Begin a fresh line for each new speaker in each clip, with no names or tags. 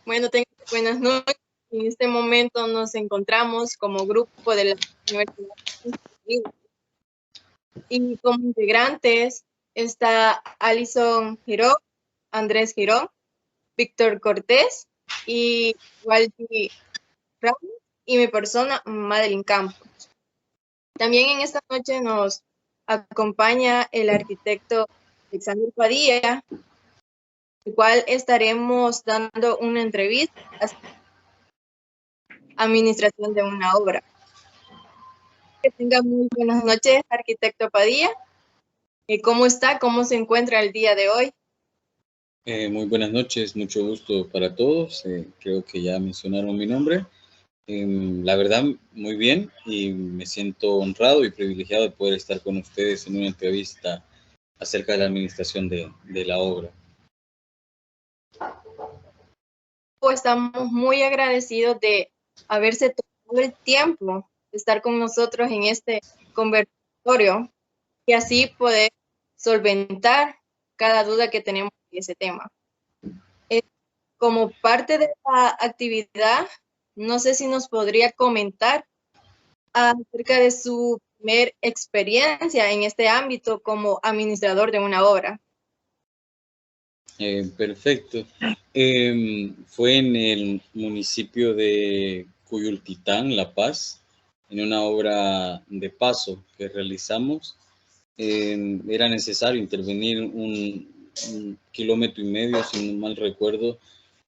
Bueno, buenas noches. En este momento nos encontramos como grupo de la Universidad y como integrantes está Alison Girón, Andrés Girón, Víctor Cortés y Waldi Ramos y mi persona, Madeline Campos. También en esta noche nos acompaña el arquitecto Alexander Padilla, el cual estaremos dando una entrevista a administración de una obra. Que tenga muy buenas noches, arquitecto Padilla. ¿Cómo está? ¿Cómo se encuentra el día de hoy?
Muy buenas noches, mucho gusto para todos. Creo que ya mencionaron mi nombre. La verdad, muy bien y me siento honrado y privilegiado de poder estar con ustedes en una entrevista acerca de la administración de la obra.
Estamos muy agradecidos de haberse tomado el tiempo de estar con nosotros en este conversatorio y así poder solventar cada duda que tenemos en ese tema. Como parte de la actividad, no sé si nos podría comentar acerca de su primer experiencia en este ámbito como administrador de una obra.
Perfecto. Fue en el municipio de Cuyultitán, La Paz, en una obra de paso que realizamos. Era necesario intervenir un kilómetro y medio, si no mal recuerdo,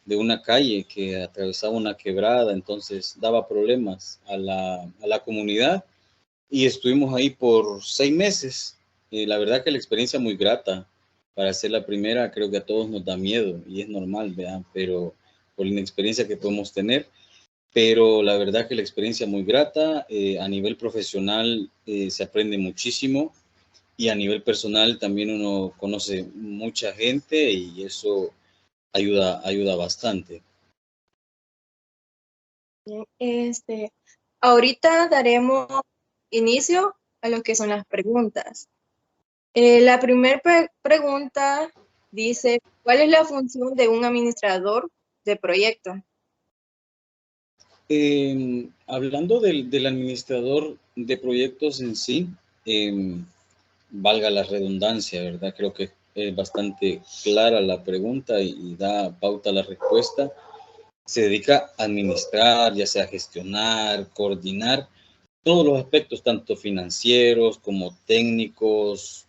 de una calle que atravesaba una quebrada, entonces daba problemas a la comunidad y estuvimos ahí por 6 meses. La verdad que la experiencia muy grata. Para ser la primera, creo que a todos nos da miedo y es normal, ¿verdad? Pero por la inexperiencia que podemos tener, pero la verdad que la experiencia muy grata. A nivel profesional se aprende muchísimo y a nivel personal también uno conoce mucha gente y eso ayuda bastante.
Ahorita daremos inicio a lo que son las preguntas. La primera pregunta dice, ¿cuál es la función de un administrador de proyecto?
Hablando del administrador de proyectos en sí, valga la redundancia, ¿verdad? Creo que es bastante clara la pregunta y da pauta a la respuesta. Se dedica a administrar, ya sea gestionar, coordinar todos los aspectos, tanto financieros como técnicos,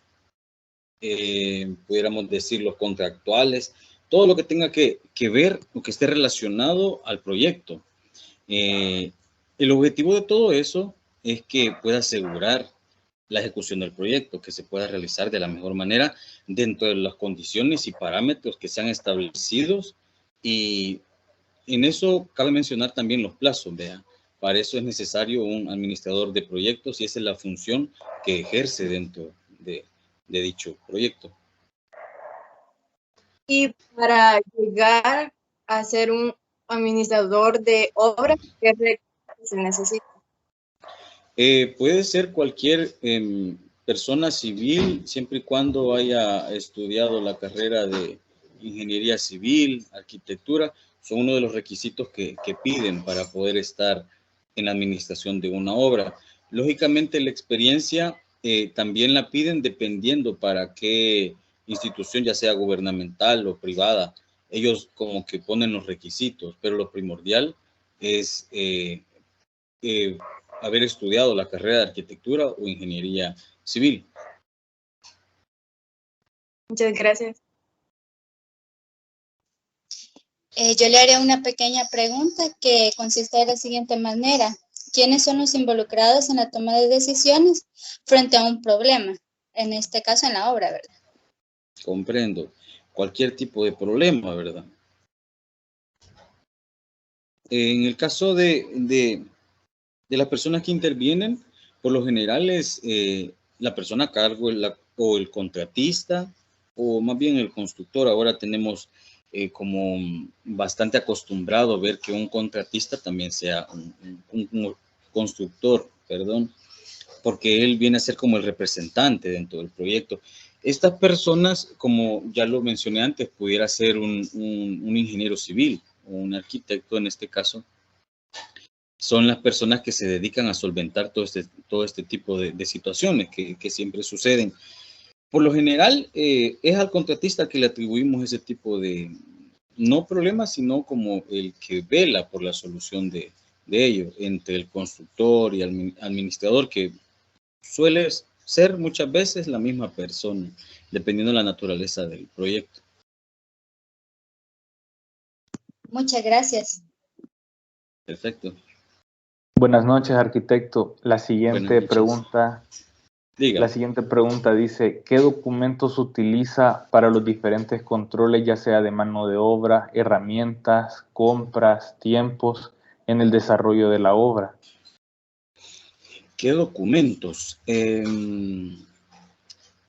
pudiéramos decir los contractuales, todo lo que tenga que ver o que esté relacionado al proyecto. El objetivo de todo eso es que pueda asegurar la ejecución del proyecto, que se pueda realizar de la mejor manera dentro de las condiciones y parámetros que sean establecidos, y en eso cabe mencionar también los plazos, vea. Para eso es necesario un administrador de proyectos y esa es la función que ejerce dentro de dicho proyecto.
Y para llegar a ser un administrador de obra, ¿qué requisitos se necesita?
Puede ser cualquier persona civil, siempre y cuando haya estudiado la carrera de ingeniería civil, arquitectura, son uno de los requisitos que piden para poder estar en la administración de una obra. Lógicamente, la experiencia también la piden dependiendo para qué institución, ya sea gubernamental o privada. Ellos como que ponen los requisitos, pero lo primordial es haber estudiado la carrera de arquitectura o ingeniería civil.
Muchas gracias.
Yo le haré una pequeña pregunta que consiste de la siguiente manera. ¿Quiénes son los involucrados en la toma de decisiones frente a un problema? En este caso, en la obra, ¿verdad?
Comprendo. Cualquier tipo de problema, ¿verdad? En el caso de las personas que intervienen, por lo general es la persona a cargo o el contratista o más bien el constructor. Ahora tenemos como bastante acostumbrado ver que un contratista también sea un constructor, perdón, porque él viene a ser como el representante dentro del proyecto. Estas personas, como ya lo mencioné antes, pudiera ser un ingeniero civil un arquitecto en este caso, son las personas que se dedican a solventar todo este tipo de situaciones que siempre suceden. Por lo general, es al contratista que le atribuimos ese tipo de, no problemas, sino como el que vela por la solución de ello, entre el constructor y el administrador, que suele ser muchas veces la misma persona, dependiendo de la naturaleza del proyecto.
Muchas gracias.
Perfecto.
Buenas noches, arquitecto. La siguiente pregunta dice, ¿qué documentos utiliza para los diferentes controles, ya sea de mano de obra, herramientas, compras, tiempos, en el desarrollo de la obra?
¿Qué documentos?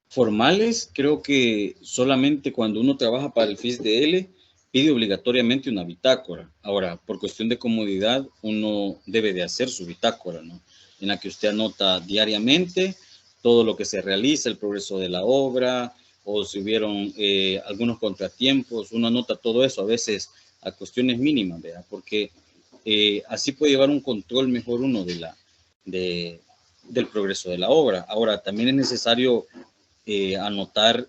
Formales, creo que solamente cuando uno trabaja para el FISDL pide obligatoriamente una bitácora. Ahora, por cuestión de comodidad, uno debe de hacer su bitácora, ¿no? En la que usted anota diariamente todo lo que se realiza, el progreso de la obra, o si hubieron algunos contratiempos, uno anota todo eso, a veces a cuestiones mínimas, ¿verdad? Porque así puede llevar un control mejor uno del progreso de la obra. Ahora, también es necesario anotar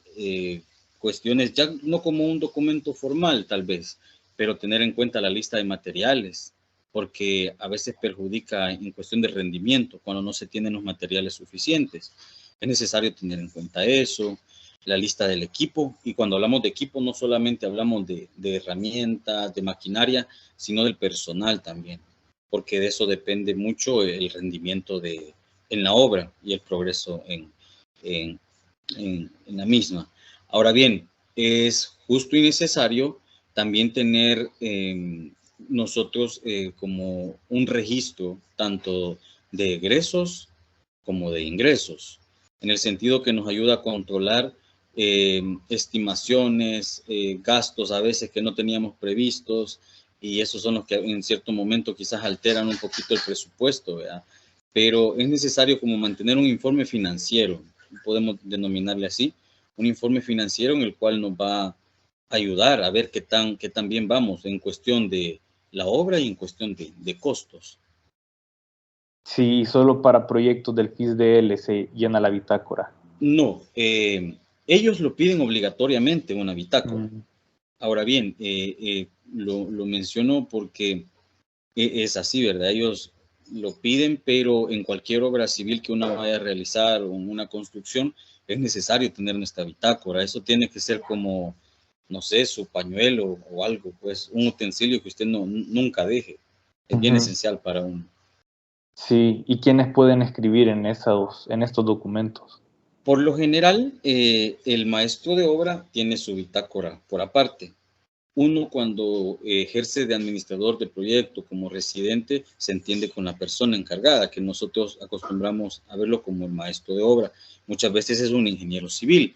cuestiones, ya no como un documento formal tal vez, pero tener en cuenta la lista de materiales, porque a veces perjudica en cuestión de rendimiento cuando no se tienen los materiales suficientes. Es necesario tener en cuenta eso, la lista del equipo, y cuando hablamos de equipo no solamente hablamos de herramientas, de maquinaria, sino del personal también, porque de eso depende mucho el rendimiento en la obra y el progreso en la misma. Ahora bien, es justo y necesario también tener nosotros como un registro tanto de egresos como de ingresos, en el sentido que nos ayuda a controlar estimaciones, gastos a veces que no teníamos previstos, y esos son los que en cierto momento quizás alteran un poquito el presupuesto, ¿verdad? Pero es necesario como mantener un informe financiero, podemos denominarle así, un informe financiero en el cual nos va a ayudar a ver qué tan bien vamos en cuestión de la obra y en cuestión de costos.
Sí, solo para proyectos del FISDL se llena la bitácora.
No, ellos lo piden obligatoriamente una bitácora. Ahora bien, lo menciono porque es así, ¿verdad? Ellos lo piden, pero en cualquier obra civil que uno vaya a realizar o en una construcción, es necesario tener nuestra bitácora. Eso tiene que ser como, no sé, su pañuelo o algo, pues un utensilio que usted nunca deje. Es bien esencial para uno.
Sí, ¿y quiénes pueden escribir en estos documentos?
Por lo general, el maestro de obra tiene su bitácora por aparte. Uno cuando ejerce de administrador de proyecto como residente se entiende con la persona encargada, que nosotros acostumbramos a verlo como el maestro de obra. Muchas veces es un ingeniero civil.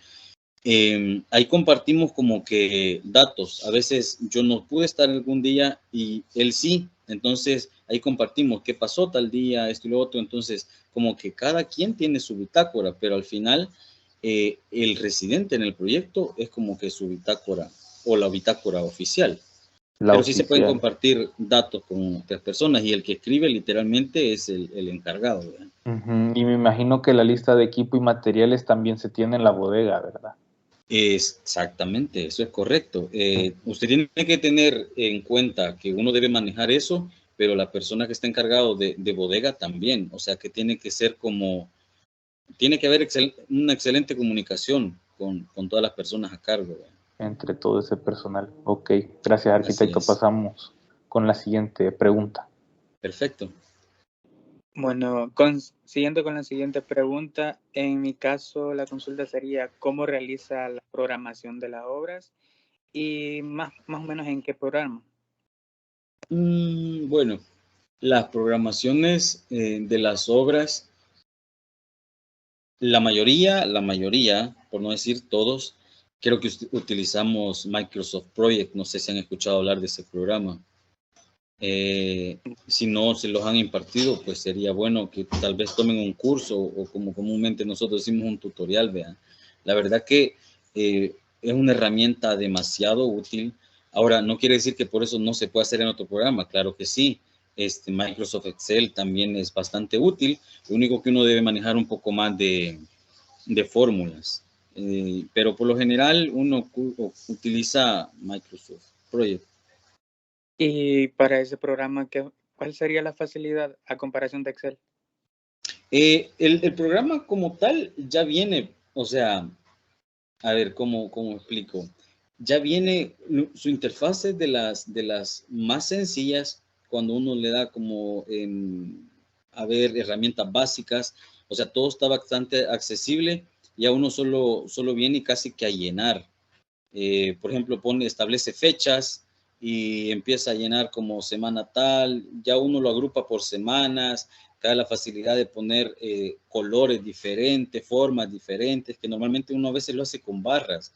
Ahí compartimos como que datos. A veces yo no pude estar algún día y él sí. Entonces ahí compartimos qué pasó tal día, esto y lo otro. Entonces como que cada quien tiene su bitácora, pero al final el residente en el proyecto es como que su bitácora o la bitácora oficial. Pero sí se pueden compartir datos con otras personas y el que escribe literalmente es el encargado, ¿verdad?
Y me imagino que la lista de equipo y materiales también se tiene en la bodega, ¿verdad?
Exactamente, eso es correcto. Usted tiene que tener en cuenta que uno debe manejar eso, pero la persona que está encargado de bodega también. O sea que tiene que ser como, tiene que haber una excelente comunicación con todas las personas a cargo, ¿verdad?
Entre todo ese personal. Ok, gracias, arquitecto. Pasamos con la siguiente pregunta.
Perfecto.
Bueno, siguiendo con la siguiente pregunta, en mi caso la consulta sería ¿cómo realiza la programación de las obras y más o menos en qué programa?
Bueno, las programaciones de las obras, la mayoría, por no decir todos, creo que utilizamos Microsoft Project. No sé si han escuchado hablar de ese programa. Si no se los han impartido, pues sería bueno que tal vez tomen un curso o como comúnmente nosotros decimos un tutorial, vean. La verdad que es una herramienta demasiado útil. Ahora, no quiere decir que por eso no se pueda hacer en otro programa, claro que sí. Microsoft Excel también es bastante útil, lo único que uno debe manejar un poco más de fórmulas. Pero por lo general uno utiliza Microsoft Project.
Y para ese programa, ¿cuál sería la facilidad a comparación de Excel?
El programa como tal ya viene, o sea, a ver, ¿cómo explico? Ya viene su interfaz de las más sencillas cuando uno le da como, a ver, herramientas básicas, o sea, todo está bastante accesible, ya uno solo viene casi que a llenar. Por ejemplo, establece fechas y empieza a llenar como semana tal, ya uno lo agrupa por semanas, da la facilidad de poner colores diferentes, formas diferentes, que normalmente uno a veces lo hace con barras,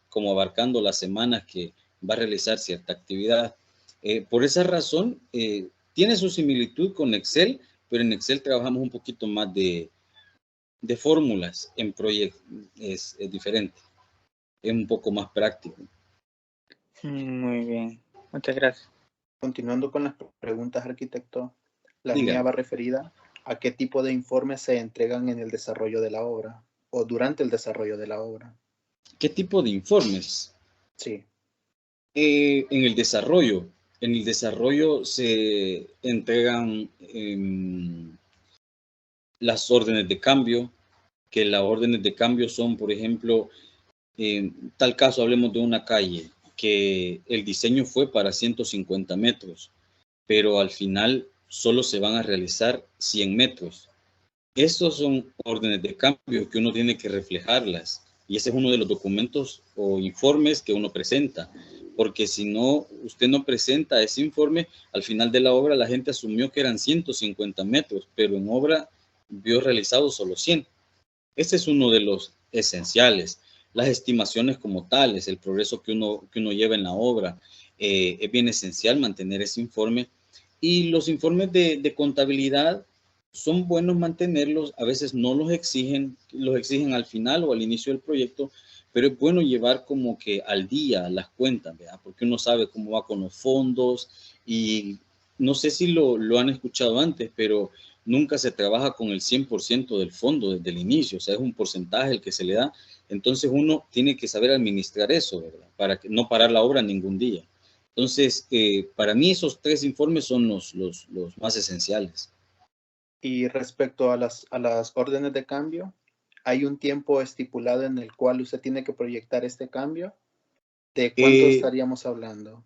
como abarcando las semanas que va a realizar cierta actividad. Por esa razón, tiene su similitud con Excel, pero en Excel trabajamos un poquito más de fórmulas, en Project es diferente, es un poco más práctico.
Muy bien, muchas gracias.
Continuando con las preguntas, arquitecto, la
Diga.
mía va referida a qué tipo de informes se entregan en el desarrollo de la obra o durante el desarrollo de la obra.
¿Qué tipo de informes?
Sí.
En el desarrollo se entregan las órdenes de cambio, que las órdenes de cambio son, por ejemplo, en tal caso hablemos de una calle, que el diseño fue para 150 metros, pero al final solo se van a realizar 100 metros. Esos son órdenes de cambio que uno tiene que reflejarlas. Y ese es uno de los documentos o informes que uno presenta. Porque si no, usted no presenta ese informe, al final de la obra la gente asumió que eran 150 metros, pero en obra vio realizado solo 100. Ese es uno de los esenciales. Las estimaciones como tales, el progreso que uno lleva en la obra, es bien esencial mantener ese informe. Y los informes de contabilidad son buenos mantenerlos, a veces no los exigen al final o al inicio del proyecto, pero es bueno llevar como que al día las cuentas, ¿verdad? Porque uno sabe cómo va con los fondos y no sé si lo han escuchado antes, pero nunca se trabaja con el 100% del fondo desde el inicio, o sea, es un porcentaje el que se le da. Entonces uno tiene que saber administrar eso, ¿verdad? Para que no parar la obra ningún día. Entonces, para mí esos 3 informes son los más esenciales.
Y respecto a las órdenes de cambio, ¿hay un tiempo estipulado en el cual usted tiene que proyectar este cambio? ¿De cuánto estaríamos hablando?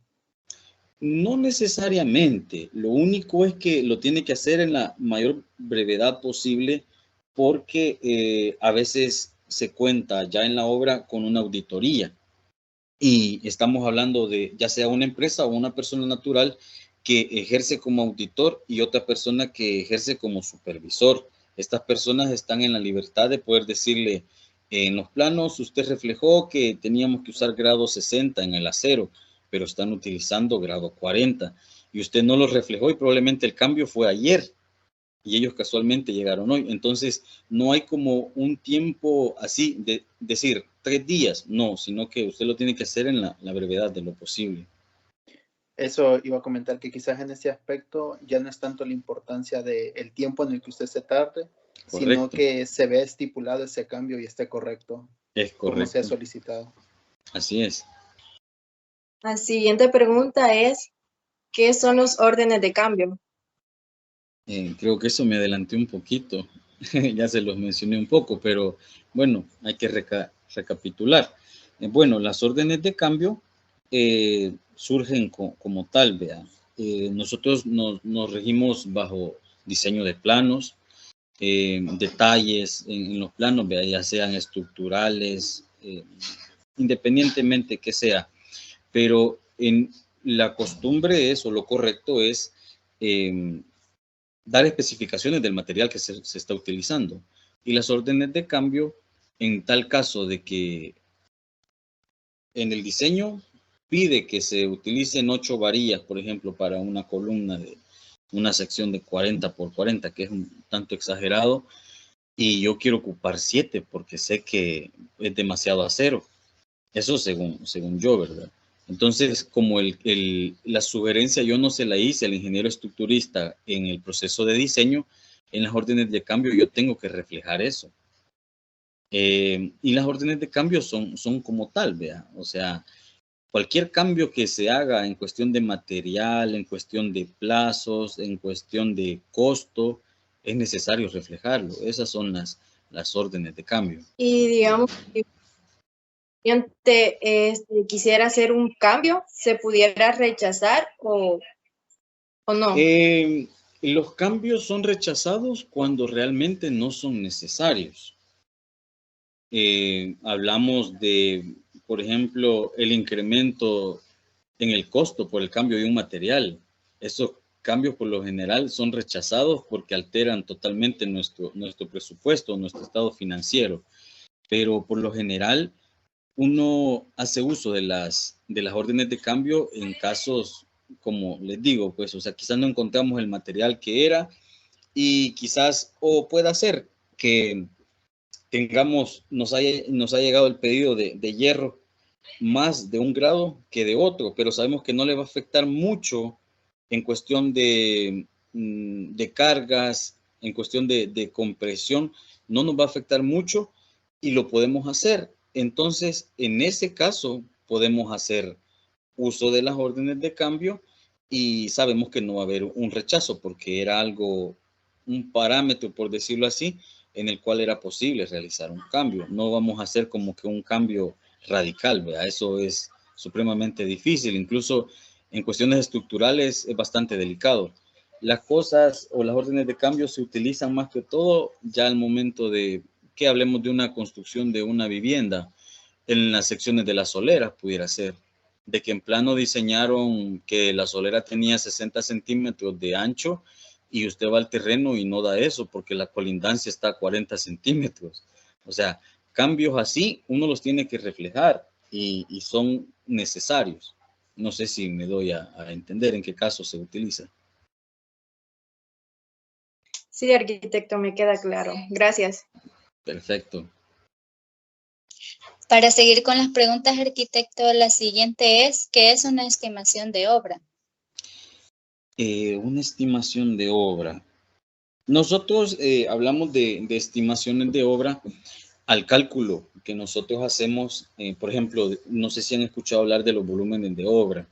No necesariamente, lo único es que lo tiene que hacer en la mayor brevedad posible porque a veces se cuenta ya en la obra con una auditoría y estamos hablando de ya sea una empresa o una persona natural que ejerce como auditor y otra persona que ejerce como supervisor. Estas personas están en la libertad de poder decirle, en los planos usted reflejó que teníamos que usar grado 60 en el acero, pero están utilizando grado 40 y usted no lo reflejó y probablemente el cambio fue ayer y ellos casualmente llegaron hoy. Entonces, no hay como un tiempo así de decir 3 días, no, sino que usted lo tiene que hacer en la brevedad de lo posible.
Eso iba a comentar, que quizás en ese aspecto ya no es tanto la importancia del tiempo en el que usted se tarde, sino que se vea estipulado ese cambio y esté correcto.
Es correcto.
Como sea solicitado.
Así es.
La siguiente pregunta es, ¿qué son los órdenes de cambio?
Creo que eso me adelanté un poquito, ya se los mencioné un poco, pero bueno, hay que recapitular. Bueno, las órdenes de cambio surgen como tal, vean. Nosotros nos regimos bajo diseño de planos, detalles en los planos, vea, ya sean estructurales, independientemente que sea, pero en la costumbre es, o lo correcto es, dar especificaciones del material que se está utilizando y las órdenes de cambio en tal caso de que en el diseño pide que se utilicen 8 varillas, por ejemplo, para una columna de una sección de 40 por 40, que es un tanto exagerado, y yo quiero ocupar 7 porque sé que es demasiado acero. Eso según yo, ¿verdad? Entonces, como la sugerencia yo no se la hice al ingeniero estructurista en el proceso de diseño, en las órdenes de cambio yo tengo que reflejar eso. Y las órdenes de cambio son como tal, vea. O sea, cualquier cambio que se haga en cuestión de material, en cuestión de plazos, en cuestión de costo, es necesario reflejarlo. Esas son las órdenes de cambio.
Y digamos, si el cliente quisiera hacer un cambio, ¿se pudiera rechazar o no?
Los cambios son rechazados cuando realmente no son necesarios. Hablamos de, por ejemplo, el incremento en el costo por el cambio de un material. Esos cambios por lo general son rechazados porque alteran totalmente nuestro presupuesto, nuestro estado financiero. Pero por lo general uno hace uso de las órdenes de cambio en casos, como les digo, pues, o sea, quizás no encontramos el material que era y quizás, o pueda ser que nos ha llegado el pedido de hierro más de un grado que de otro, pero sabemos que no le va a afectar mucho en cuestión de cargas, en cuestión de compresión, no nos va a afectar mucho y lo podemos hacer. Entonces, en ese caso, podemos hacer uso de las órdenes de cambio y sabemos que no va a haber un rechazo porque era un parámetro, por decirlo así, en el cual era posible realizar un cambio. No vamos a hacer como que un cambio radical, ¿verdad? Eso es supremamente difícil, incluso en cuestiones estructurales es bastante delicado. Las cosas o las órdenes de cambio se utilizan más que todo ya al momento de que hablemos de una construcción de una vivienda, en las secciones de las soleras pudiera ser, de que en plano diseñaron que la solera tenía 60 centímetros de ancho y usted va al terreno y no da eso porque la colindancia está a 40 centímetros. O sea, cambios así uno los tiene que reflejar y son necesarios. No sé si me doy a entender en qué caso se utiliza.
Sí, arquitecto, me queda claro. Gracias.
Perfecto.
Para seguir con las preguntas, arquitecto, la siguiente es, ¿qué es una estimación de obra?
Una estimación de obra. Nosotros hablamos de estimaciones de obra al cálculo que nosotros hacemos, por ejemplo, no sé si han escuchado hablar de los volúmenes de obra.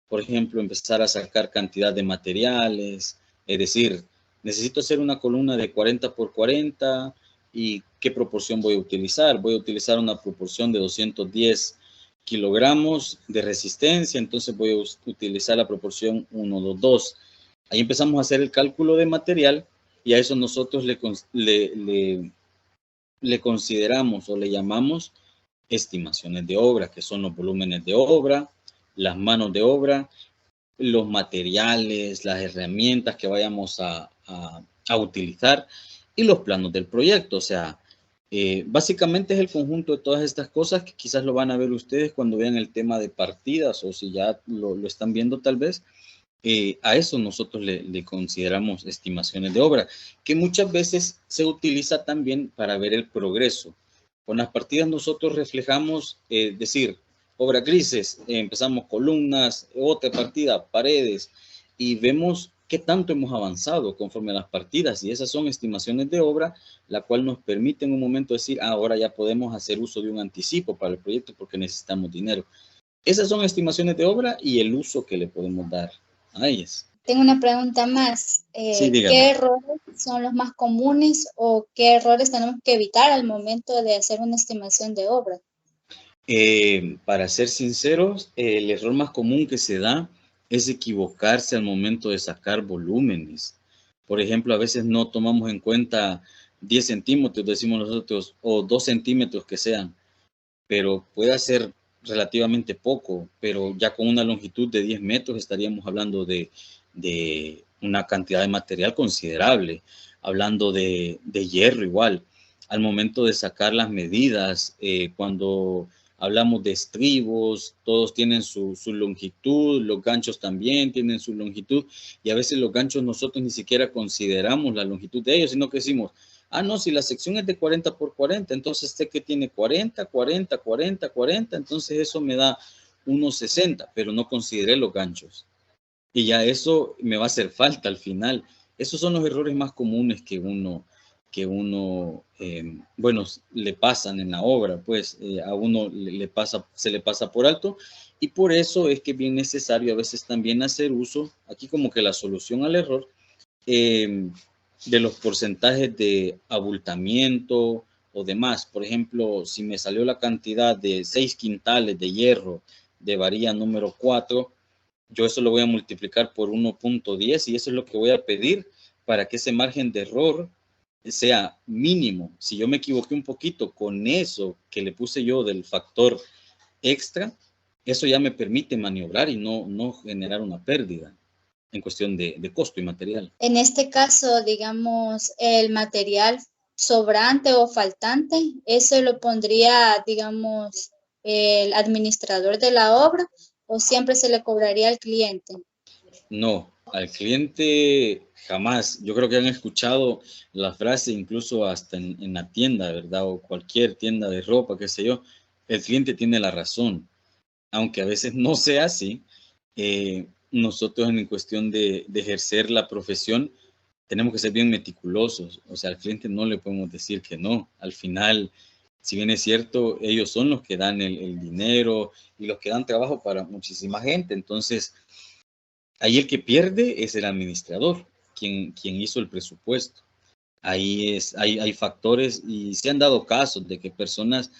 Por ejemplo, empezar a sacar cantidad de materiales, es decir, necesito hacer una columna de 40 por 40 y ¿qué proporción voy a utilizar? Voy a utilizar una proporción de 210 kilogramos de resistencia, entonces voy a utilizar la proporción 1:2. Ahí empezamos a hacer el cálculo de material y a eso nosotros le consideramos o le llamamos estimaciones de obra, que son los volúmenes de obra, las manos de obra, los materiales, las herramientas que vayamos a utilizar y los planos del proyecto. O sea, básicamente es el conjunto de todas estas cosas que quizás lo van a ver ustedes cuando vean el tema de partidas o si ya lo están viendo tal vez. A eso nosotros le consideramos estimaciones de obra, que muchas veces se utiliza también para ver el progreso. Con las partidas nosotros reflejamos, decir, obras grises, empezamos columnas, otra partida, paredes, y vemos qué tanto hemos avanzado conforme a las partidas, y esas son estimaciones de obra, la cual nos permite en un momento decir, ahora ya podemos hacer uso de un anticipo para el proyecto porque necesitamos dinero. Esas son estimaciones de obra y el uso que le podemos dar a ellas.
Tengo una pregunta más.
Sí, dígame.
¿Qué errores son los más comunes o qué errores tenemos que evitar al momento de hacer una estimación de obra?
Para ser sinceros, el error más común que se da es equivocarse al momento de sacar volúmenes. Por ejemplo, a veces no tomamos en cuenta 10 centímetros, decimos nosotros, o 2 centímetros que sean, pero puede ser relativamente poco, pero ya con una longitud de 10 metros estaríamos hablando de una cantidad de material considerable, hablando de hierro igual. Al momento de sacar las medidas, cuando hablamos de estribos, todos tienen su longitud, los ganchos también tienen su longitud, y a veces los ganchos nosotros ni siquiera consideramos la longitud de ellos, sino que decimos, no, si la sección es de 40 por 40, entonces este que tiene 40, 40, 40, 40, entonces eso me da 1.60, pero no consideré los ganchos. Y ya eso me va a hacer falta al final. Esos son los errores más comunes que bueno, le pasan en la obra, pues a uno se le pasa por alto, y por eso es que es bien necesario a veces también hacer uso, aquí como que la solución al error, de los porcentajes de abultamiento o demás. Por ejemplo, si me salió la cantidad de 6 quintales de hierro de varilla número 4, yo eso lo voy a multiplicar por 1.10 y eso es lo que voy a pedir para que ese margen de error sea mínimo. Si yo me equivoqué un poquito con eso que le puse yo del factor extra, eso ya me permite maniobrar y no generar una pérdida en cuestión de costo y material.
En este caso, digamos, el material sobrante o faltante, ¿eso lo pondría, digamos, el administrador de la obra o siempre se le cobraría al cliente?
No, al cliente jamás. Yo creo que han escuchado la frase incluso hasta en la tienda, ¿verdad? O cualquier tienda de ropa, qué sé yo. El cliente tiene la razón. Aunque a veces no sea así, nosotros en cuestión de ejercer la profesión tenemos que ser bien meticulosos. O sea, al cliente no le podemos decir que no. Al final, si bien es cierto, ellos son los que dan el dinero y los que dan trabajo para muchísima gente. Entonces, ahí el que pierde es el administrador, quien hizo el presupuesto. Ahí hay factores y se han dado casos de que personas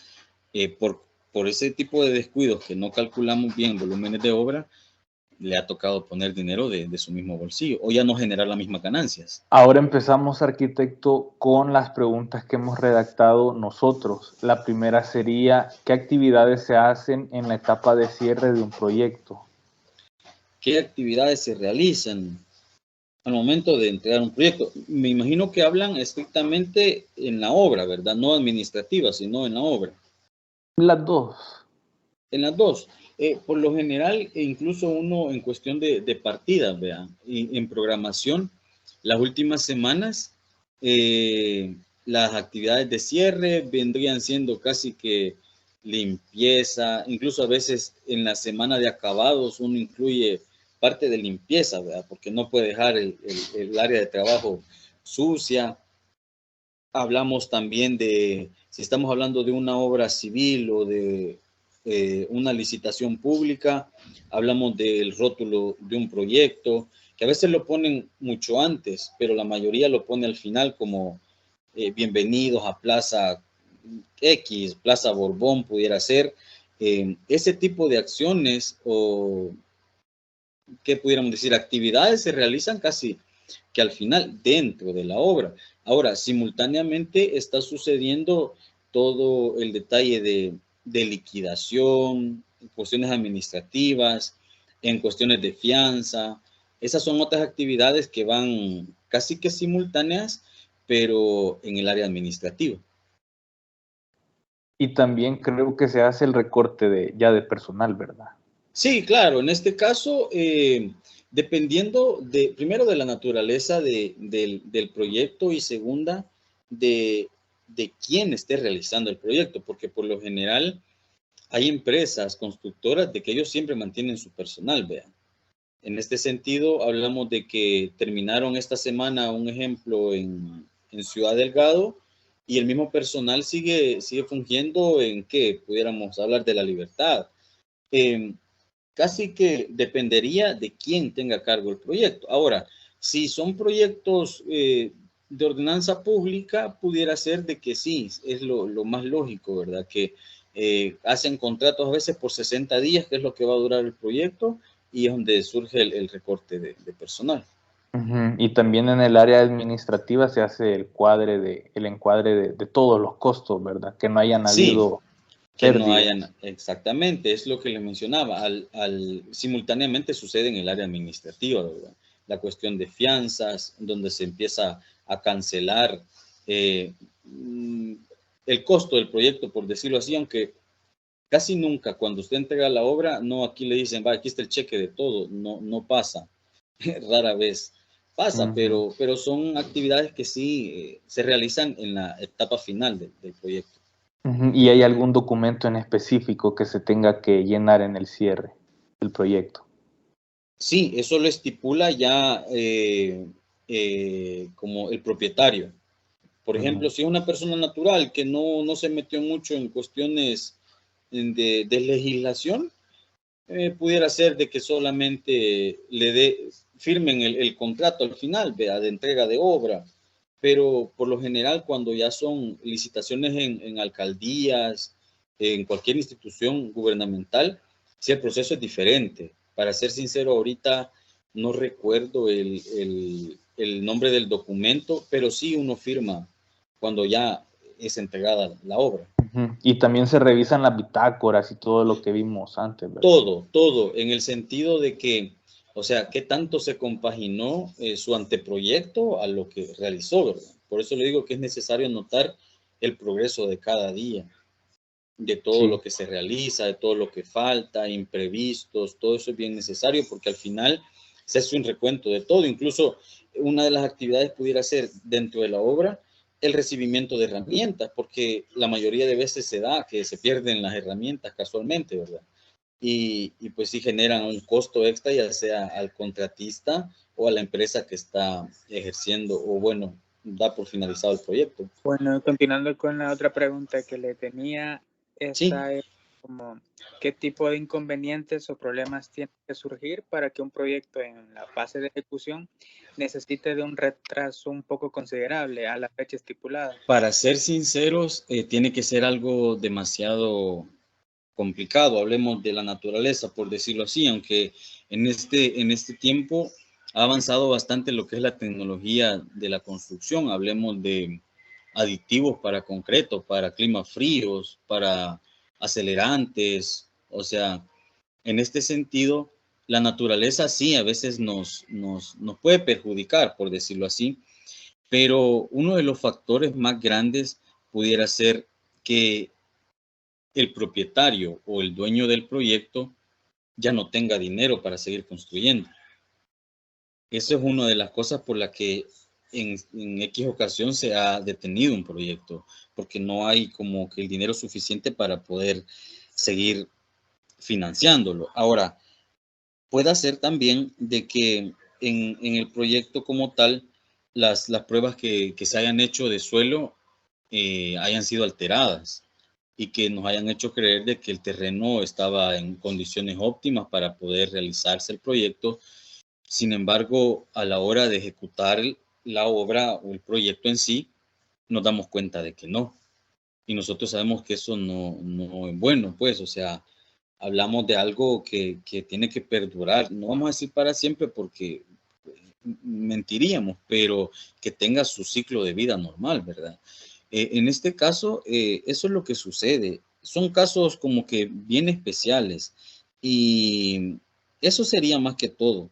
por ese tipo de descuidos que no calculamos bien volúmenes de obra, le ha tocado poner dinero de su mismo bolsillo o ya no generar las mismas ganancias.
Ahora empezamos, arquitecto, con las preguntas que hemos redactado nosotros. La primera sería, ¿qué actividades se hacen en la etapa de cierre de un proyecto?
¿Qué actividades se realizan al momento de entregar un proyecto? Me imagino que hablan estrictamente en la obra, ¿verdad? No administrativa, sino en la obra.
Las dos.
En las dos. Por lo general, incluso uno en cuestión de partidas, vean, en programación, las últimas semanas, las actividades de cierre vendrían siendo casi que limpieza, incluso a veces en la semana de acabados uno incluye parte de limpieza, ¿verdad? Porque no puede dejar el área de trabajo sucia. Hablamos también de, si estamos hablando de una obra civil o de una licitación pública, hablamos del rótulo de un proyecto, que a veces lo ponen mucho antes, pero la mayoría lo pone al final como bienvenidos a Plaza X, Plaza Borbón pudiera ser. Ese tipo de acciones o, ¿qué pudiéramos decir? Actividades se realizan casi que al final dentro de la obra. Ahora, simultáneamente está sucediendo todo el detalle de liquidación, cuestiones administrativas, en cuestiones de fianza. Esas son otras actividades que van casi que simultáneas, pero en el área administrativa.
Y también creo que se hace el recorte ya de personal, ¿verdad?
Sí, claro. En este caso, dependiendo primero de la naturaleza del proyecto y segunda de quién esté realizando el proyecto, porque por lo general hay empresas constructoras de que ellos siempre mantienen su personal, vean. En este sentido, hablamos de que terminaron esta semana un ejemplo en Ciudad Delgado y el mismo personal sigue fungiendo en que pudiéramos hablar de La Libertad. Casi que dependería de quién tenga a cargo el proyecto. Ahora, si son proyectos de ordenanza pública, pudiera ser de que sí, es lo más lógico, ¿verdad? Que hacen contratos a veces por 60 días, que es lo que va a durar el proyecto, y es donde surge el recorte de personal.
Y también en el área administrativa se hace el encuadre de todos los costos, ¿verdad? Que no hayan habido
que pérdidas. No hayan, exactamente, es lo que les mencionaba, simultáneamente sucede en el área administrativa, ¿verdad? La cuestión de fianzas, donde se empieza a cancelar el costo del proyecto, por decirlo así, aunque casi nunca cuando usted entrega la obra, no aquí le dicen, va, aquí está el cheque de todo, no pasa, rara vez pasa, pero son actividades que sí se realizan en la etapa final del proyecto.
¿Y hay algún documento en específico que se tenga que llenar en el cierre del proyecto?
Sí, eso lo estipula ya como el propietario. Por ejemplo, si es una persona natural que no se metió mucho en cuestiones de legislación, pudiera ser de que solamente firmen el contrato al final, ¿vea? De entrega de obra, pero por lo general cuando ya son licitaciones en alcaldías, en cualquier institución gubernamental, sí el proceso es diferente. Para ser sincero, ahorita no recuerdo el nombre del documento, pero sí uno firma cuando ya es entregada la obra.
Y también se revisan las bitácoras y todo lo que vimos antes, ¿verdad?
Todo, en el sentido de que, o sea, qué tanto se compaginó su anteproyecto a lo que realizó, ¿verdad? Por eso le digo que es necesario notar el progreso de cada día, de todo lo que se realiza, de todo lo que falta, imprevistos, todo eso es bien necesario porque al final se hace un recuento de todo. Incluso una de las actividades pudiera ser dentro de la obra el recibimiento de herramientas, porque la mayoría de veces se da que se pierden las herramientas casualmente, ¿verdad? Y pues sí generan un costo extra, ya sea al contratista o a la empresa que está ejerciendo o bueno, da por finalizado el proyecto.
Bueno, continuando con la otra pregunta que le tenía, esta es como, ¿qué tipo de inconvenientes o problemas tienen que surgir para que un proyecto en la fase de ejecución necesite de un retraso un poco considerable a la fecha estipulada?
Para ser sinceros, tiene que ser algo demasiado complicado. Hablemos de la naturaleza, por decirlo así, aunque en este tiempo ha avanzado bastante lo que es la tecnología de la construcción. Hablemos de aditivos para concreto, para climas fríos, para acelerantes. O sea, en este sentido, la naturaleza sí a veces nos puede perjudicar, por decirlo así, pero uno de los factores más grandes pudiera ser que el propietario o el dueño del proyecto ya no tenga dinero para seguir construyendo. Eso es una de las cosas por las que en X ocasión se ha detenido un proyecto, porque no hay como que el dinero suficiente para poder seguir financiándolo. Ahora, puede ser también de que en el proyecto como tal, las pruebas que se hayan hecho de suelo hayan sido alteradas y que nos hayan hecho creer de que el terreno estaba en condiciones óptimas para poder realizarse el proyecto. Sin embargo, a la hora de ejecutar la obra o el proyecto en sí, nos damos cuenta de que no. Y nosotros sabemos que eso no es bueno, pues, o sea, hablamos de algo que tiene que perdurar. No vamos a decir para siempre porque mentiríamos, pero que tenga su ciclo de vida normal, ¿verdad? En este caso, eso es lo que sucede. Son casos como que bien especiales y eso sería más que todo,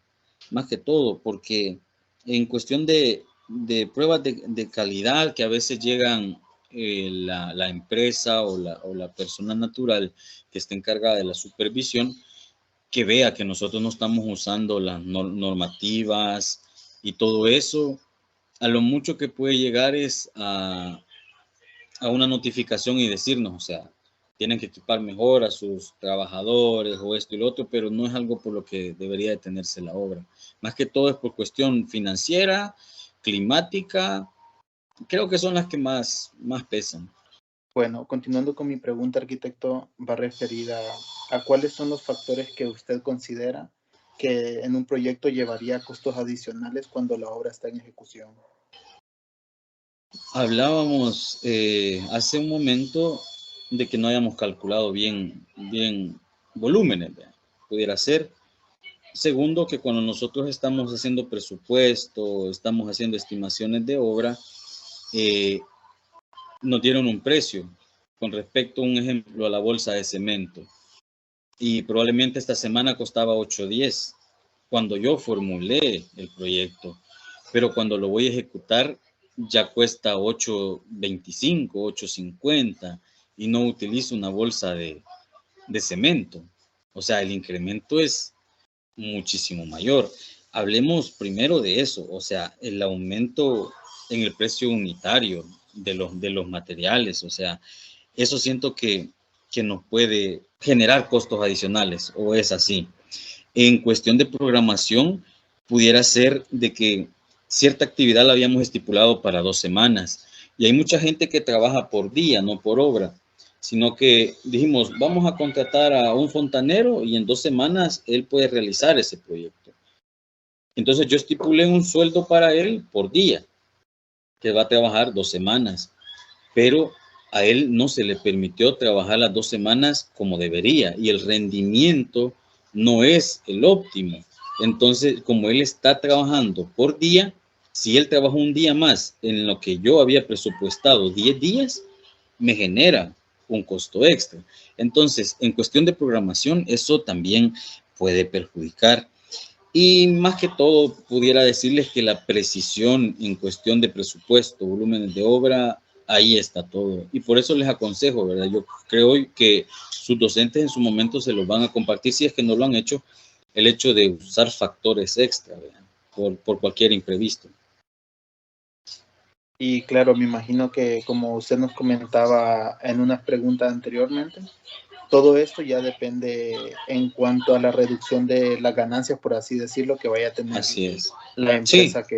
porque en cuestión de pruebas de calidad que a veces llegan la empresa o la persona natural que está encargada de la supervisión, que vea que nosotros no estamos usando las normativas y todo eso, a lo mucho que puede llegar es a una notificación y decirnos, o sea, tienen que equipar mejor a sus trabajadores o esto y lo otro, pero no es algo por lo que debería detenerse la obra. Más que todo es por cuestión financiera, climática, creo que son las que más pesan.
Bueno, continuando con mi pregunta, arquitecto, va referida a cuáles son los factores que usted considera que en un proyecto llevaría a costos adicionales cuando la obra está en ejecución.
Hablábamos hace un momento de que no hayamos calculado bien volúmenes, ¿verdad? Pudiera ser. Segundo, que cuando nosotros estamos haciendo presupuesto, estamos haciendo estimaciones de obra, nos dieron un precio con respecto, un ejemplo, a la bolsa de cemento. Y probablemente esta semana costaba 8.10 cuando yo formulé el proyecto. Pero cuando lo voy a ejecutar ya cuesta 8.25, 8.50 y no utilizo una bolsa de cemento. O sea, el incremento es muchísimo mayor. Hablemos primero de eso, o sea, el aumento en el precio unitario de los materiales, o sea, eso siento que nos puede generar costos adicionales, o es así. En cuestión de programación, pudiera ser de que cierta actividad la habíamos estipulado para 2 semanas, y hay mucha gente que trabaja por día, no por obra, sino que dijimos, vamos a contratar a un fontanero y en 2 semanas él puede realizar ese proyecto. Entonces yo estipulé un sueldo para él por día, que va a trabajar 2 semanas, pero a él no se le permitió trabajar las 2 semanas como debería y el rendimiento no es el óptimo. Entonces, como él está trabajando por día, si él trabaja un día más en lo que yo había presupuestado 10 días, me genera un costo extra. Entonces, en cuestión de programación, eso también puede perjudicar. Y más que todo, pudiera decirles que la precisión en cuestión de presupuesto, volúmenes de obra, ahí está todo. Y por eso les aconsejo, ¿verdad? Yo creo que sus docentes en su momento se los van a compartir, si es que no lo han hecho, el hecho de usar factores extra, ¿verdad? Por cualquier imprevisto.
Y claro, me imagino que como usted nos comentaba en unas preguntas anteriormente, todo esto ya depende en cuanto a la reducción de las ganancias, por así decirlo, que vaya a tener
Así es.
la empresa,
Sí,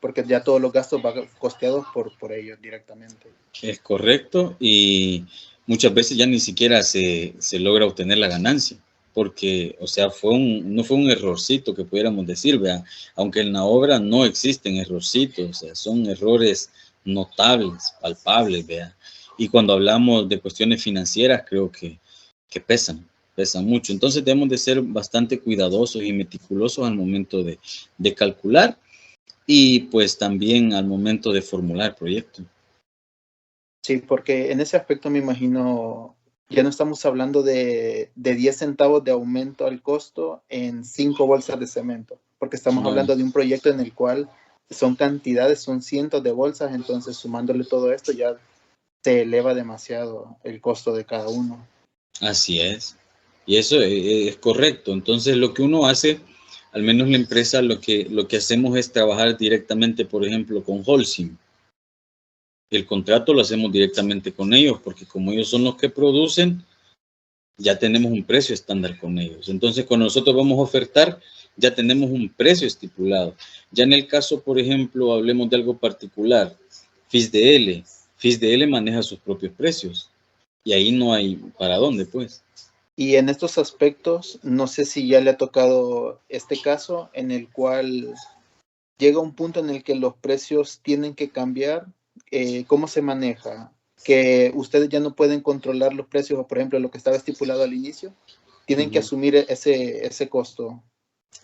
porque ya todos los gastos van costeados por ellos directamente.
es correcto, y muchas veces ya ni siquiera se logra obtener la ganancia, porque, o sea, no fue un errorcito que pudiéramos decir, ¿verdad? Aunque en la obra no existen errorcitos, o sea, son errores notables, palpables, ¿verdad? Y cuando hablamos de cuestiones financieras, creo que pesan mucho. Entonces debemos de ser bastante cuidadosos y meticulosos al momento de calcular y pues también al momento de formular el proyecto.
Sí, porque en ese aspecto me imagino, ya no estamos hablando de 10 centavos de aumento al costo en 5 bolsas de cemento, porque estamos
No,
hablando de un proyecto en el cual son cantidades, son cientos de bolsas, entonces sumándole todo esto ya se eleva demasiado el costo de cada uno.
así es. Y eso es correcto. Entonces lo que uno hace, al menos la empresa, lo que hacemos es trabajar directamente, por ejemplo, con Holcim. El contrato lo hacemos directamente con ellos, porque como ellos son los que producen, ya tenemos un precio estándar con ellos. Entonces, cuando nosotros vamos a ofertar, ya tenemos un precio estipulado. Ya en el caso, por ejemplo, hablemos de algo particular, FISDL. FISDL maneja sus propios precios y ahí no hay para dónde, pues.
Y en estos aspectos, no sé si ya le ha tocado este caso en el cual llega un punto en el que los precios tienen que cambiar. ¿Cómo se maneja? Que ustedes ya no pueden controlar los precios, o por ejemplo, lo que estaba estipulado al inicio, tienen que asumir ese costo.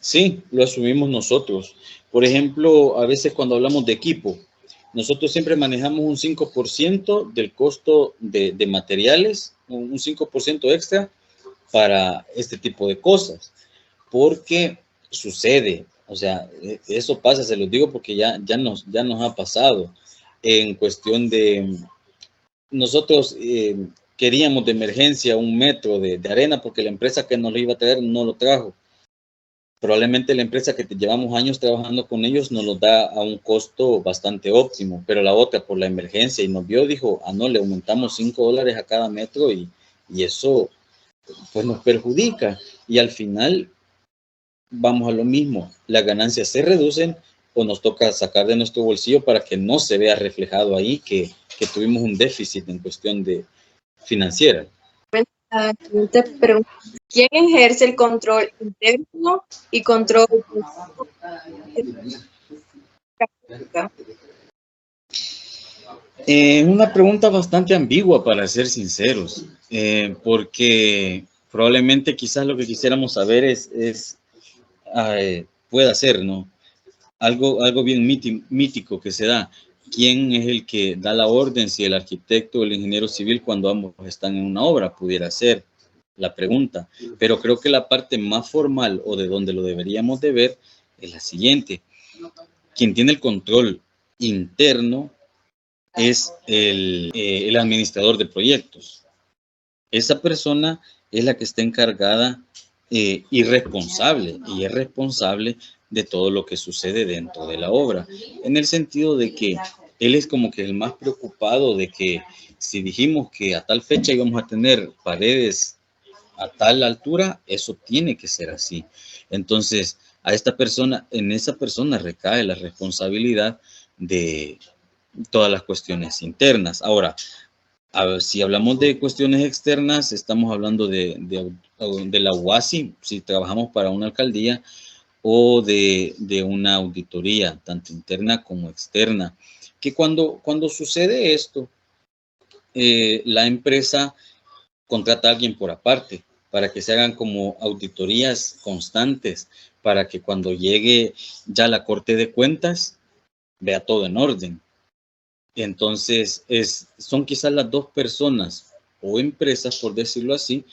Sí, lo asumimos nosotros. Por ejemplo, a veces cuando hablamos de equipo, nosotros siempre manejamos un 5% del costo de materiales, un 5% extra para este tipo de cosas, porque sucede, o sea, eso pasa, se los digo porque ya nos ha pasado en cuestión de, nosotros queríamos de emergencia 1 metro de arena porque la empresa que nos lo iba a traer no lo trajo. Probablemente la empresa que llevamos años trabajando con ellos nos lo da a un costo bastante óptimo, pero la otra por la emergencia y nos vio, dijo, no, le aumentamos $5 a cada metro y eso pues nos perjudica y al final vamos a lo mismo, las ganancias se reducen o nos toca sacar de nuestro bolsillo para que no se vea reflejado ahí que tuvimos un déficit en cuestión de financiera.
Te pregunto, ¿quién ejerce el control interno y control práctica?
Una pregunta bastante ambigua, para ser sinceros, porque probablemente quizás lo que quisiéramos saber pueda ser, ¿no? Algo bien mítico que se da. ¿Quién es el que da la orden? Si el arquitecto o el ingeniero civil cuando ambos están en una obra, pudiera ser la pregunta. Pero creo que la parte más formal o de donde lo deberíamos de ver es la siguiente. Quien tiene el control interno es el administrador de proyectos. Esa persona es la que está encargada y responsable de todo lo que sucede dentro de la obra, en el sentido de que él es como que el más preocupado de que si dijimos que a tal fecha íbamos a tener paredes a tal altura, eso tiene que ser así. Entonces, en esa persona recae la responsabilidad de todas las cuestiones internas. Ahora, si hablamos de cuestiones externas, estamos hablando de la UASI, si trabajamos para una alcaldía, o de una auditoría, tanto interna como externa, que cuando sucede esto, la empresa contrata a alguien por aparte para que se hagan como auditorías constantes, para que cuando llegue ya la Corte de Cuentas, vea todo en orden. Entonces, son quizás las dos personas o empresas, por decirlo así,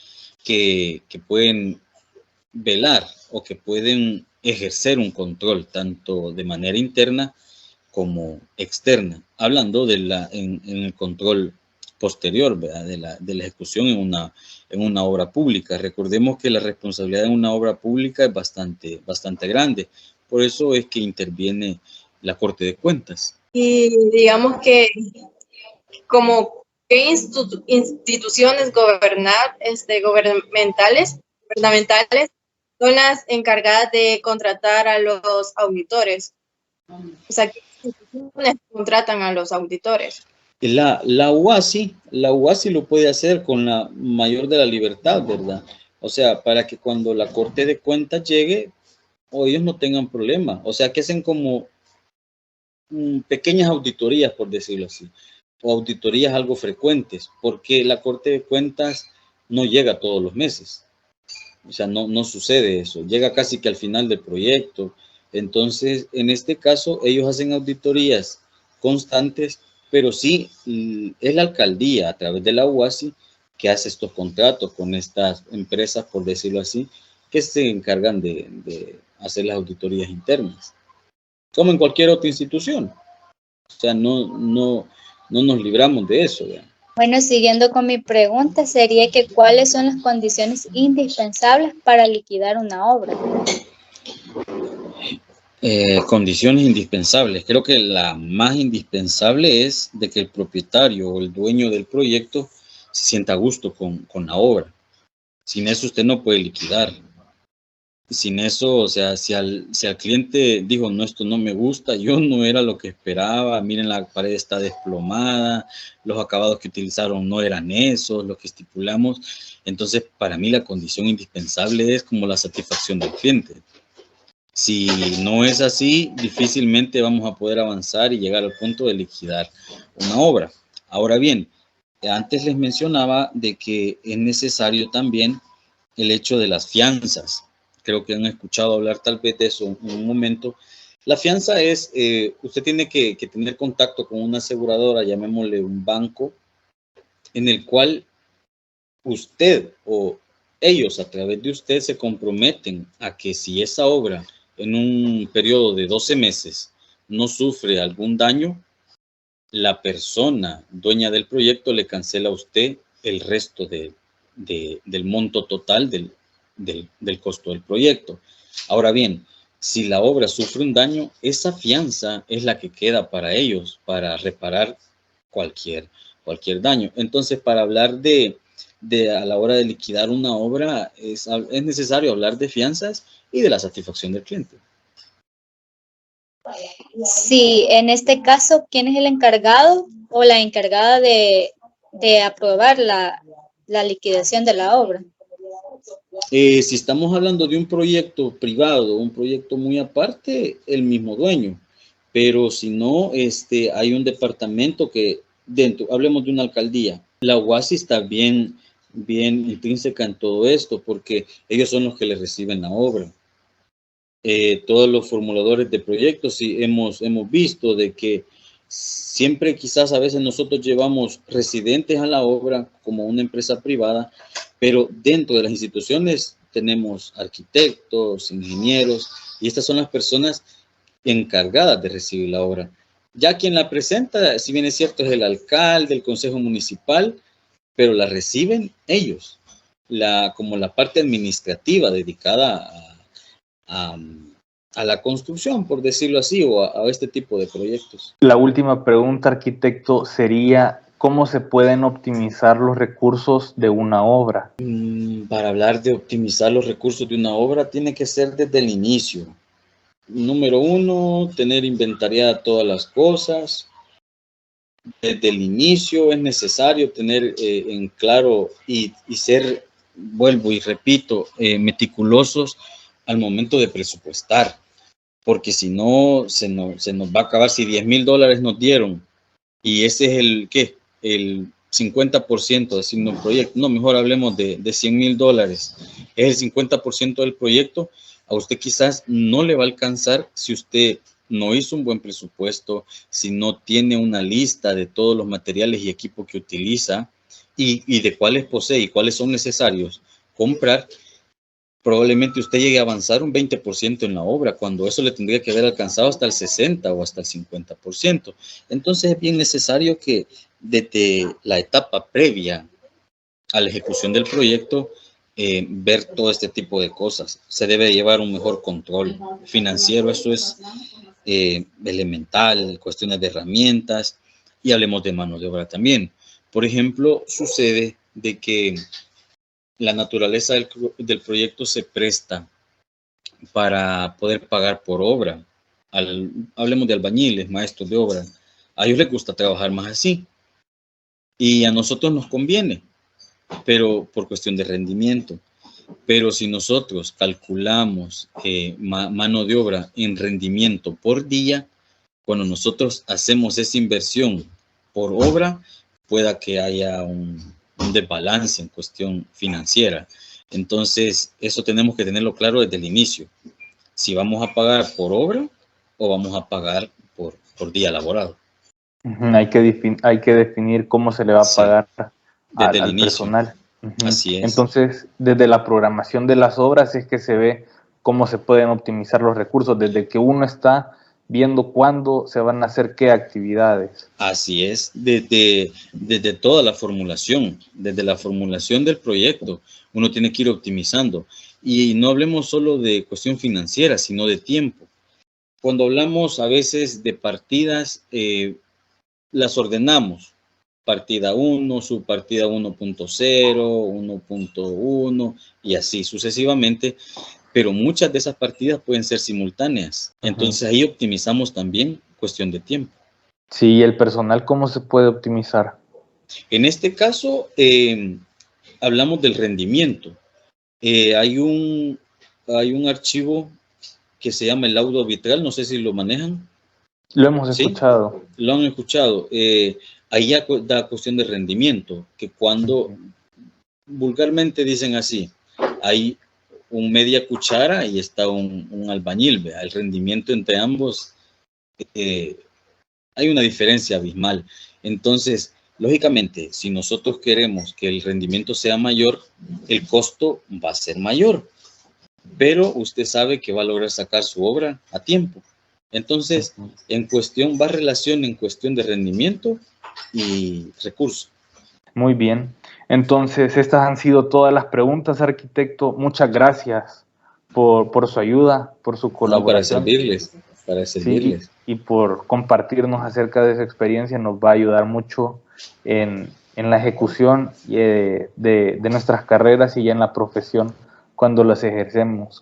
que pueden velar o que pueden ejercer un control, tanto de manera interna como externa, hablando en el control posterior, ¿verdad? De la ejecución en una obra pública. Recordemos que la responsabilidad en una obra pública es bastante grande, por eso es que interviene la Corte de Cuentas.
Y digamos que como qué instituciones gubernamentales son las encargadas de contratar a los auditores. O sea, ¿qué instituciones contratan a los auditores?
La UASI lo puede hacer con la mayor de la libertad, ¿verdad? O sea, para que cuando la Corte de Cuentas llegue, o ellos no tengan problema. O sea, que hacen como pequeñas auditorías, por decirlo así, o auditorías algo frecuentes, porque la Corte de Cuentas no llega todos los meses. O sea, no sucede eso. Llega casi que al final del proyecto. Entonces, en este caso, ellos hacen auditorías constantes, pero sí es la alcaldía a través de la UASI que hace estos contratos con estas empresas, por decirlo así, que se encargan de hacer las auditorías internas, como en cualquier otra institución. O sea, no nos libramos de eso, ¿verdad?
Bueno, siguiendo con mi pregunta, sería que ¿cuáles son las condiciones indispensables para liquidar una obra?
Condiciones indispensables. Creo que la más indispensable es de que el propietario o el dueño del proyecto se sienta a gusto con la obra. Sin eso usted no puede liquidar. Sin eso, o sea, si al cliente dijo, no, esto no me gusta, yo no era lo que esperaba, miren, la pared está desplomada, los acabados que utilizaron no eran esos, los que estipulamos. Entonces, para mí la condición indispensable es como la satisfacción del cliente. Si no es así, difícilmente vamos a poder avanzar y llegar al punto de liquidar una obra. Ahora bien, antes les mencionaba de que es necesario también el hecho de las fianzas. Creo que han escuchado hablar tal vez de eso en un momento. La fianza es, usted tiene que tener contacto con una aseguradora, llamémosle un banco, en el cual usted o ellos a través de usted se comprometen a que si esa obra en un periodo de 12 meses no sufre algún daño, la persona dueña del proyecto le cancela a usted el resto del monto total del costo del proyecto. Ahora bien, si la obra sufre un daño, esa fianza es la que queda para ellos para reparar cualquier daño. Entonces, para hablar de a la hora de liquidar una obra, es necesario hablar de fianzas y de la satisfacción del cliente.
Sí, en este caso, ¿quién es el encargado o la encargada de aprobar la liquidación de la obra?
Si estamos hablando de un proyecto privado, un proyecto muy aparte, el mismo dueño. Pero si no, hay un departamento que hablemos de una alcaldía. La UASI está bien intrínseca en todo esto porque ellos son los que le reciben la obra. Todos los formuladores de proyectos sí hemos visto de que siempre quizás a veces nosotros llevamos residentes a la obra como una empresa privada, pero dentro de las instituciones tenemos arquitectos, ingenieros, y estas son las personas encargadas de recibir la obra. Ya quien la presenta, si bien es cierto, es el alcalde, el consejo municipal, pero la reciben ellos, como la parte administrativa dedicada a a la construcción, por decirlo así, o a este tipo de proyectos.
La última pregunta, arquitecto, sería ¿cómo se pueden optimizar los recursos de una obra?
Para hablar de optimizar los recursos de una obra, tiene que ser desde el inicio. Número uno, tener inventariadas todas las cosas. Desde el inicio es necesario tener en claro y ser, vuelvo y repito, meticulosos al momento de presupuestar, porque si no, se nos va a acabar. Si $10,000 nos dieron y ese es el 50% de un proyecto, no, mejor hablemos de $100,000, es el 50% del proyecto, a usted quizás no le va a alcanzar si usted no hizo un buen presupuesto, si no tiene una lista de todos los materiales y equipos que utiliza y de cuáles posee y cuáles son necesarios comprar. Probablemente usted llegue a avanzar un 20% en la obra, cuando eso le tendría que haber alcanzado hasta el 60 o hasta el 50%. Entonces es bien necesario que desde la etapa previa a la ejecución del proyecto, ver todo este tipo de cosas. Se debe llevar un mejor control financiero, eso es elemental, cuestiones de herramientas, y hablemos de mano de obra también. Por ejemplo, sucede de que la naturaleza del proyecto se presta para poder pagar por obra. Hablemos de albañiles, maestros de obra. A ellos les gusta trabajar más así. Y a nosotros nos conviene, pero por cuestión de rendimiento. Pero si nosotros calculamos mano de obra en rendimiento por día, cuando nosotros hacemos esa inversión por obra, pueda que haya un desbalance en cuestión financiera. Entonces, eso tenemos que tenerlo claro desde el inicio. Si vamos a pagar por obra o vamos a pagar por día laborado.
Hay que definir cómo se le va a pagar al personal.
Así es.
Entonces, desde la programación de las obras es que se ve cómo se pueden optimizar los recursos, desde que uno está viendo cuándo se van a hacer qué actividades.
Así es, desde toda la formulación, desde la formulación del proyecto, uno tiene que ir optimizando. Y no hablemos solo de cuestión financiera, sino de tiempo. Cuando hablamos a veces de partidas, las ordenamos. Partida 1, subpartida 1.0, 1.1 y así sucesivamente. Pero muchas de esas partidas pueden ser simultáneas. Entonces ahí optimizamos también cuestión de tiempo.
Sí, ¿y el personal cómo se puede optimizar?
En este caso, hablamos del rendimiento. Hay un archivo que se llama el laudo arbitral, no sé si lo manejan.
Lo hemos escuchado.
Lo han escuchado. Ahí ya da cuestión de rendimiento, que cuando vulgarmente dicen así, hay un media cuchara y está un albañil, ¿vea? El rendimiento entre ambos, hay una diferencia abismal. Entonces, lógicamente, si nosotros queremos que el rendimiento sea mayor, el costo va a ser mayor, pero usted sabe que va a lograr sacar su obra a tiempo. Entonces, va relación en cuestión de rendimiento y recurso.
Muy bien. Entonces, estas han sido todas las preguntas, arquitecto. Muchas gracias por su ayuda, por su colaboración.
Para servirles.
Sí, y por compartirnos acerca de esa experiencia. Nos va a ayudar mucho en la ejecución de nuestras carreras y ya en la profesión cuando las ejerzcamos.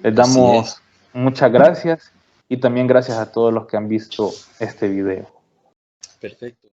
Les damos muchas gracias y también gracias a todos los que han visto este video.
Perfecto.